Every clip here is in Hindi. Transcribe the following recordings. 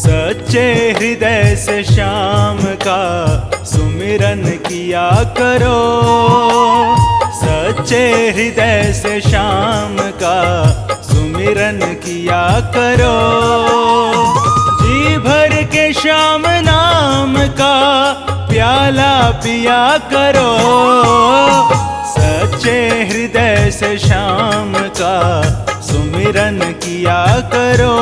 सच्चे हृदय से श्याम का सुमिरन किया करो। सच्चे हृदय से श्याम का सुमिरन किया करो। जी भर के श्याम नाम का प्याला पिया करो। सच्चे हृदय से श्याम का सुमिरन किया करो।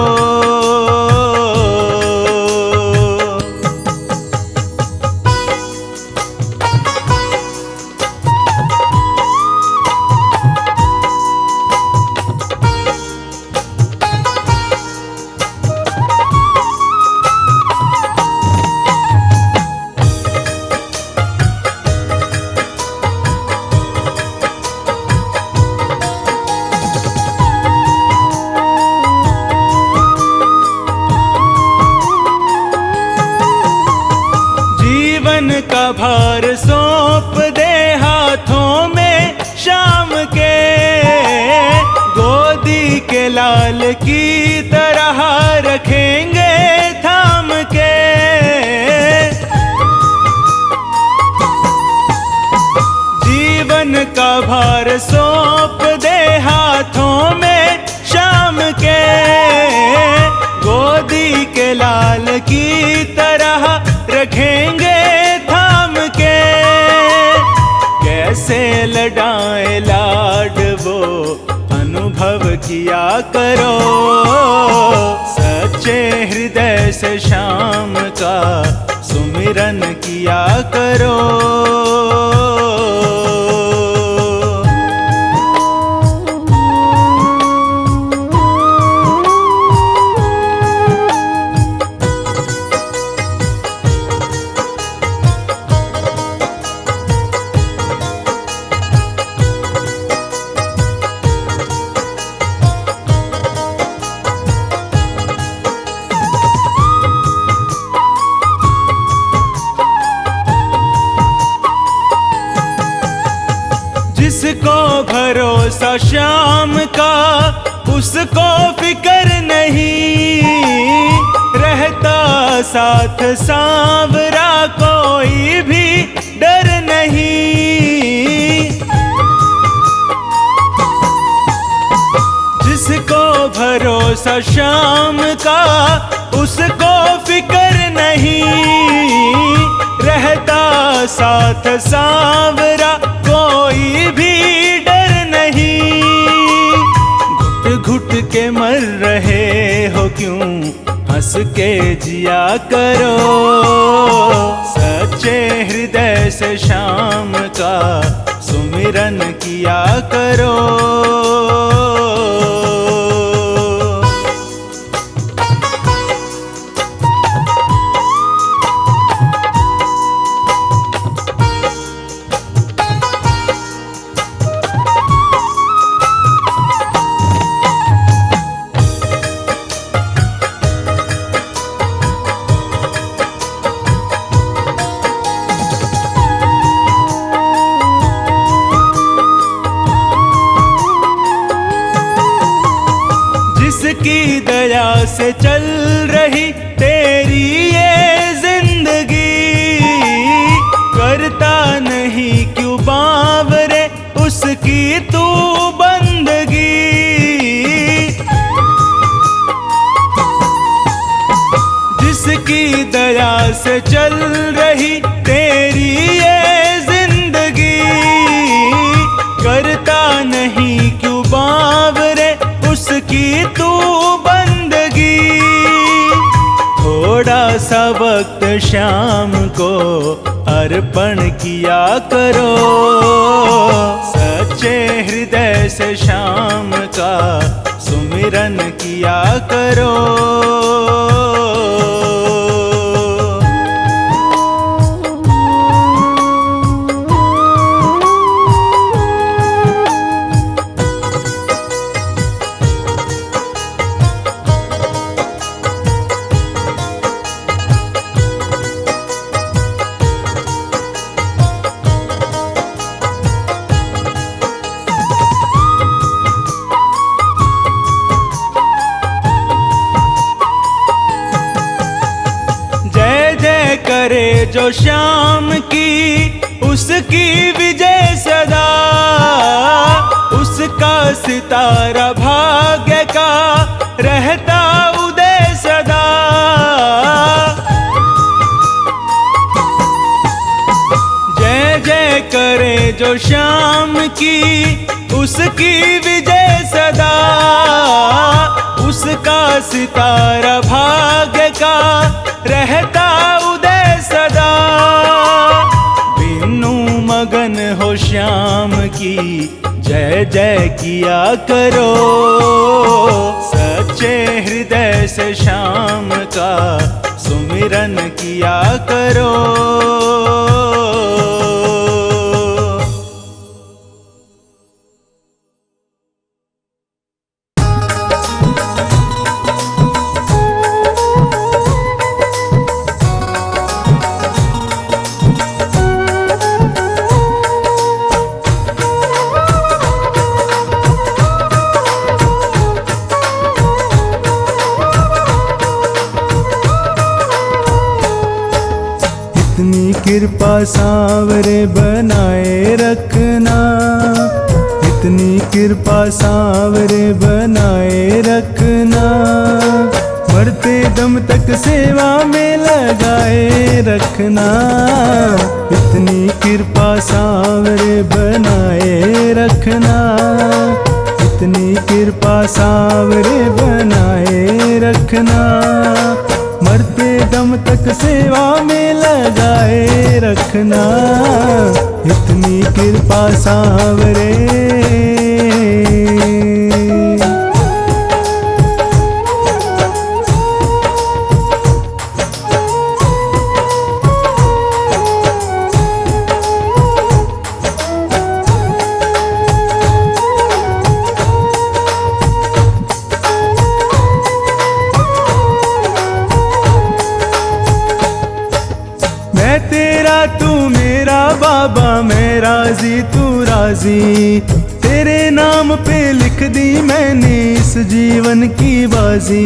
जीवन का भार सौंप दे हाथों में श्याम के। गोदी के लाल की तरह रखेंगे थाम के। जीवन का भार सौंप दे हाथों में श्याम के। गोदी के लाल की तरह रखेंगे थाम के। कैसे लडाएं लाड वो अनुभव किया करो। सच्चे हृदय से श्याम का सुमिरन किया करो। जिसको भरोसा श्याम का उसको फिक्र नहीं। रहता साथ सांवरा कोई भी डर नहीं। जिसको भरोसा श्याम का उसको फिक्र नहीं। रहता साथ सांवरा कोई भी डर नहीं। घुट घुट के मर रहे हो क्यों हंस के जिया करो। सच्चे हृदय से श्याम का सुमिरन किया करो। जिसकी दया से चल रही तेरी ये जिंदगी। करता नहीं क्यों बावरे उसकी तू बंदगी। जिसकी दया से चल रही तेरी ये जिंदगी। करता नहीं क्यों बावरे उसकी तू बंदगी। थोड़ा सा वक्त श्याम को अर्पण किया करो। सच्चे हृदय से श्याम का सुमिरन किया करो। करे जो श्याम की, उसकी विजय सदा। उसका सितारा भाग्य का रहता उदय सदा। जय जय करे जो श्याम की, उसकी विजय सदा। उसका सितारा भाग्य का रहता उदय सदा। बिनु मगन हो श्याम की, जय जय किया करो। सच्चे हृदय से श्याम का सुमिरन किया करो। इतनी कृपा सांवरे बनाए रखना। इतनी कृपा सांवरे बनाए रखना। मरते दम तक सेवा में लगाए रखना। इतनी कृपा सांवरे बनाए रखना। इतनी कृपा सांवरे बनाए रखना। मरते दम तक सेवा में लगाए रखना। इतनी कृपा सांवरे। मैं तेरा तू मेरा बाबा, मैं राजी तू राजी। तेरे नाम पे लिख दी मैंने इस जीवन की बाजी।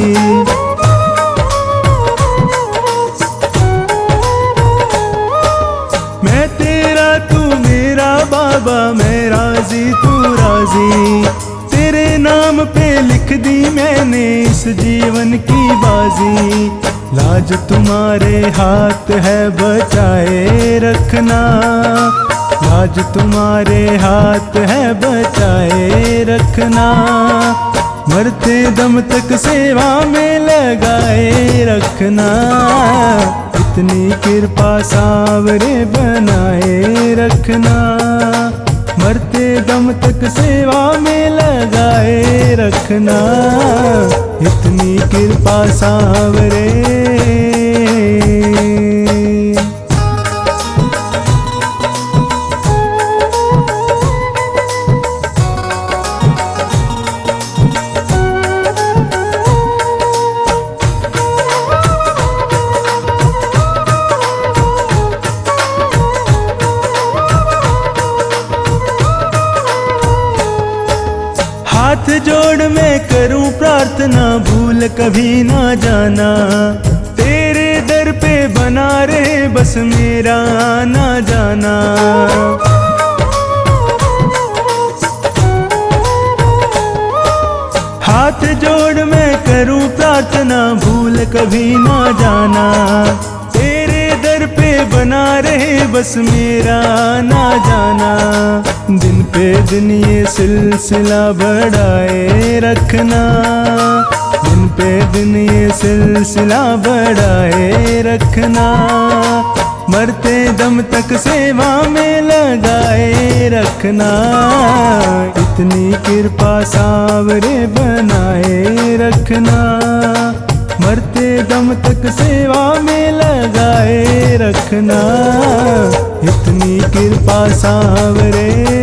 मैं तेरा तू मेरा बाबा, मैं राजी तू राजी। तेरे नाम पे लिख दी मैंने इस जीवन की बाजी। लाज तुम्हारे हाथ है बचाए रखना। लाज तुम्हारे हाथ है बचाए रखना। मरते दम तक सेवा में लगाए रखना। इतनी कृपा सांवरे बनाए रखना। मरते दम तक सेवा में लगाए रखना। इतनी कृपा सांवरे। हाथ जोड़ मैं करूं प्रार्थना, भूल कभी ना जाना। तेरे दर पे बना रहे बस मेरा आना जाना। हाथ जोड़ मैं करूं प्रार्थना, भूल कभी ना जाना। तेरे दर पे बना रहे बस मेरा आना जाना। दिन पे दिन ये सिलसिला बढ़ाए रखना। दिन पे दिन ये सिलसिला बढ़ाए रखना। मरते दम तक सेवा में लगाए रखना। इतनी कृपा सांवरे बनाए रखना। मरते दम तक सेवा में लगाए रखना। इतनी कृपा सांवरे।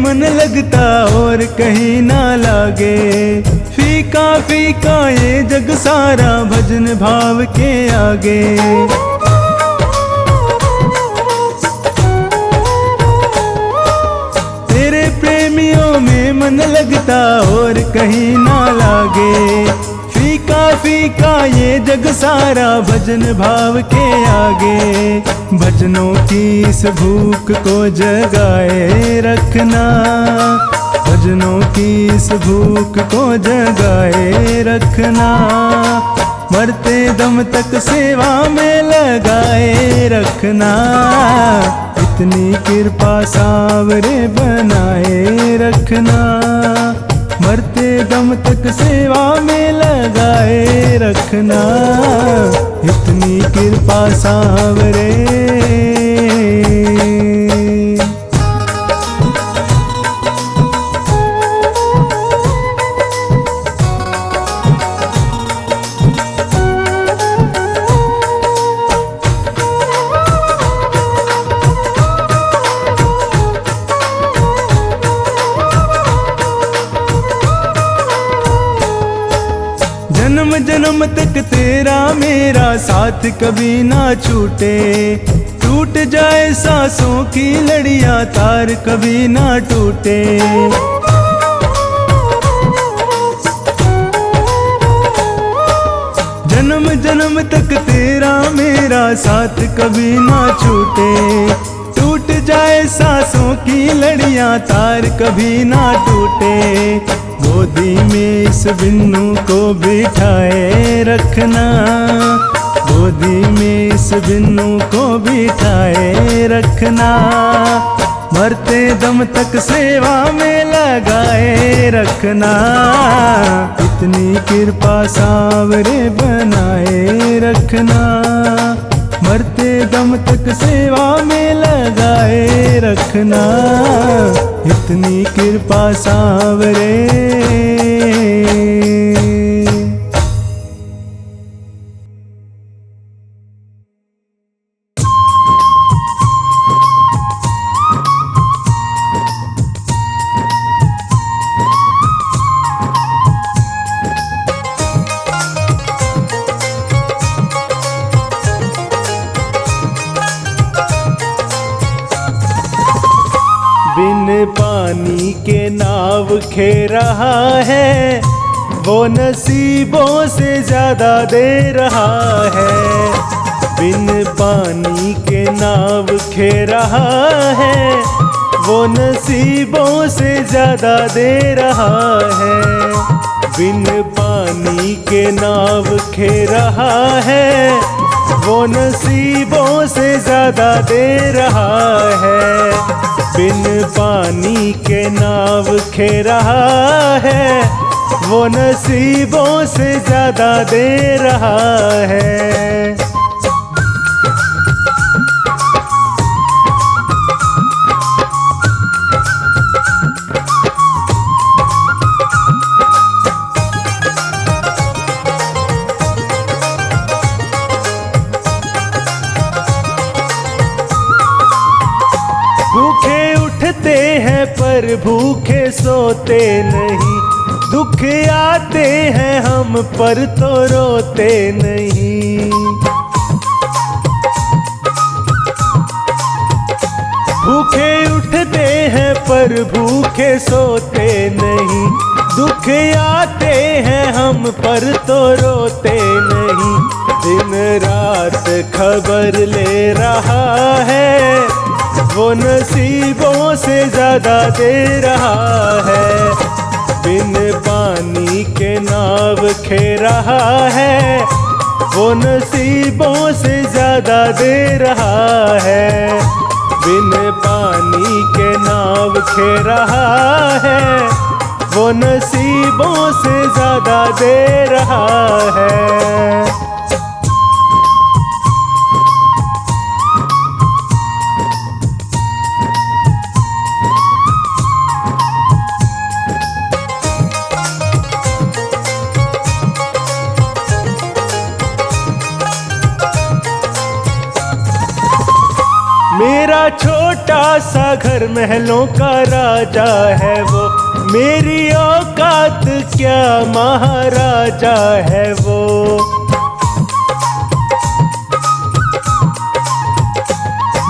मन लगता और कहीं ना लागे। फीका फीका ये जग सारा भजन भाव के आगे। तेरे प्रेमियों में मन लगता और कहीं ना लागे। फीका फीका ये जग सारा भजन भाव के आगे। भजनों की इस भूख को जगाए रखना, भजनों की इस भूख को जगाए रखना। मरते दम तक सेवा में लगाए रखना। इतनी कृपा सावरे बनाए रखना। मरते दम तक सेवा में लगाए रखना। इतनी कृपा सावरे। जन्म जन्म तक तेरा मेरा साथ कभी ना छूटे। टूट जाए सांसों की लड़ियां तार कभी ना टूटे। जन्म जन्म तक तेरा मेरा साथ कभी ना छूटे। टूट जाए सांसों की लड़ियां तार कभी ना टूटे। गोदी में इस बिन्नू को बिठाए रखना। गोदी में इस बिन्नू को बिठाए रखना। मरते दम तक सेवा में लगाए रखना। इतनी कृपा सावरे बनाए रखना। मरते दम तक सेवा में लगाए रखना। इतनी कृपा सावरे। बिन पानी के नाव खे रहा है, वो नसीबों से ज्यादा दे रहा है। बिन पानी के नाव खे रहा है, वो नसीबों से ज्यादा दे रहा है। बिन पानी के नाव खे रहा है, वो नसीबों से ज्यादा दे रहा है। बिन पानी के नाव खे रहा है, वो नसीबों से ज्यादा दे रहा है। भूखे उठते हैं पर भूखे सोते नहीं, दुख आते हैं हम पर तो रोते नहीं। भूखे उठते हैं पर भूखे सोते नहीं, दुख आते हैं हम पर तो रोते नहीं। दिन रात खबर ले रहा है, वो नसीबों से ज्यादा दे रहा है। बिन पानी के नाव खे रहा है, वो नसीबों से ज्यादा दे रहा है। बिन पानी के नाव खे रहा है, वो नसीबों से ज्यादा दे रहा है। मेरा छोटा सा घर महलों का राजा है वो, मेरी औकात क्या महाराजा है वो।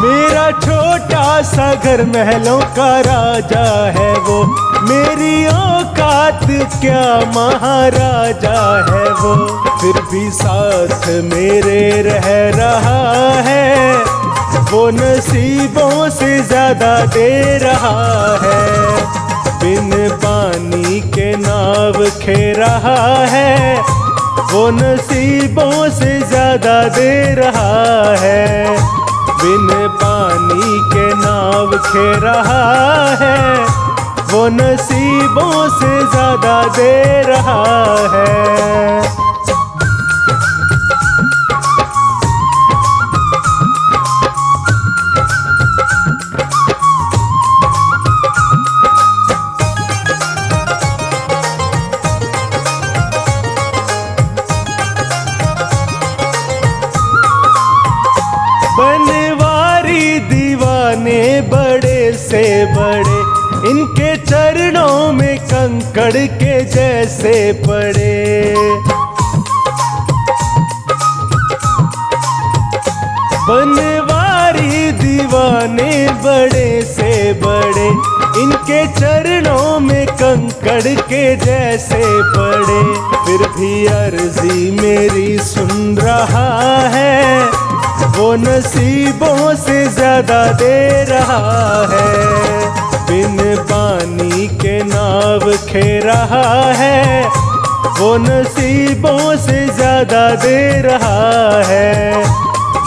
मेरा छोटा सा घर महलों का राजा है वो, मेरी औकात क्या महाराजा है वो। फिर भी साथ मेरे रह रहा है, वो नसीबों से ज्यादा दे रहा है। बिन पानी के नाव खे रहा है, वो नसीबों से ज्यादा दे रहा है। बिन पानी के नाव खे रहा है, वो नसीबों से ज्यादा दे रहा है। बनवारी दीवाने बड़े से बड़े, इनके चरणों में कंकड़ के जैसे पड़े। बनवारी दीवाने बड़े से बड़े, इनके चरणों में कंकड़ के जैसे पड़े। फिर भी अर्जी मेरी सुन रहा है, वो नसीबों से ज्यादा दे रहा है। बिन पानी के नाव खे रहा है, वो नसीबों से ज्यादा दे रहा है।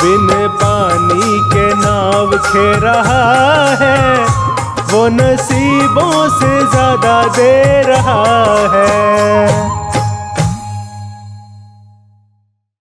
बिन पानी के नाव खे रहा है, वो नसीबों से ज्यादा दे रहा है।